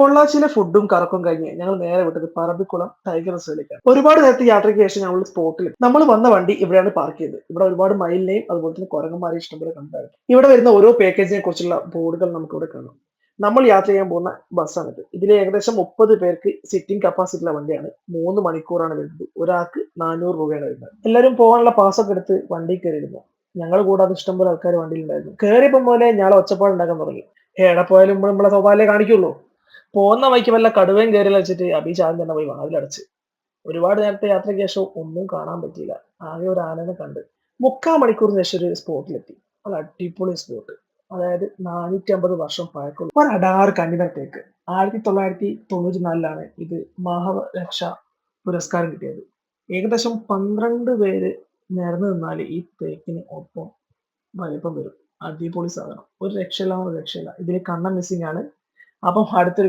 പൊള്ളാച്ചിയിലെ ഫുഡും കറക്കും കഴിഞ്ഞ് ഞങ്ങൾ നേരെ വിട്ടത് പറമ്പിക്കുളം ടൈഗർ റിസർവിലേക്കാണ്. ഒരുപാട് നേരത്തെ യാത്രയ്ക്ക് ശേഷം ഞങ്ങൾ സ്പോട്ടിൽ നമ്മൾ വന്ന വണ്ടി ഇവിടെയാണ് പാർക്ക് ചെയ്തത്. ഇവിടെ ഒരുപാട് മയിലിനെയും അതുപോലെ തന്നെ കുരങ്ങന്മാരെ ഇഷ്ടംപോലെ കണ്ടായിരുന്നു. ഇവിടെ വരുന്ന ഓരോ പാക്കേജിനെ കുറിച്ചുള്ള ബോർഡുകൾ നമുക്ക് ഇവിടെ കാണാം. നമ്മൾ യാത്ര ചെയ്യാൻ പോകുന്ന ബസ്സാണിത്. ഇതിൽ ഏകദേശം 30 പേർക്ക് സിറ്റിംഗ് കപ്പാസിറ്റി ഉള്ള വണ്ടിയാണ്. 3 മണിക്കൂറാണ് വരുന്നത്. ഒരാൾക്ക് 400 രൂപയാണ് വരുന്നത്. എല്ലാവരും പോകാനുള്ള പാസ്സൊക്കെ എടുത്ത് വണ്ടി കയറിയിരുന്നു. ഞങ്ങൾ കൂടാതെ ഇഷ്ടംപോലെ ആൾക്കാർ വണ്ടിയിലുണ്ടായിരുന്നു. കയറിയപ്പോൾ പോലെ ഞങ്ങൾ ഒച്ചപ്പാട് ഉണ്ടാക്കാൻ തുടങ്ങി. എവിടെ പോയാലും നമ്മളെ സ്വഭാവമല്ലേ കാണിക്കുള്ളൂ. പോകുന്ന വഴിക്ക് വല്ല കടുവയും കയറി വെച്ചിട്ട് അബീച്ച് ആദ്യം തന്നെ പോയി വാതിലടച്ച്. ഒരുപാട് നേരത്തെ യാത്രയ്ക്ക് ശേഷം ഒന്നും കാണാൻ പറ്റിയില്ല. ആകെ ഒരു ആനനെ കണ്ട്. 3/4 മണിക്കൂറിന് ശേഷം ഒരു സ്പോട്ടിലെത്തി. അത് അടിപൊളി സ്പോട്ട്. അതായത് 450 വർഷം പഴക്കമുള്ള ഒരു അടാറ് കന്നിമര തേക്ക്. 1994ലാണ് ഇത് മഹാരക്ഷാ പുരസ്കാരം കിട്ടിയത്. ഏകദേശം 12 പേര് നിരന്ന് നിന്നാല് ഈ തേക്കിന് ഒപ്പം വലിപ്പം വരും. അടിപൊളി സാധനം. ഒരു രക്ഷയില്ല. ഇതില് കണ്ണൻ മിസ്സിംഗ് ആണ്. അപ്പം അടുത്തൊരു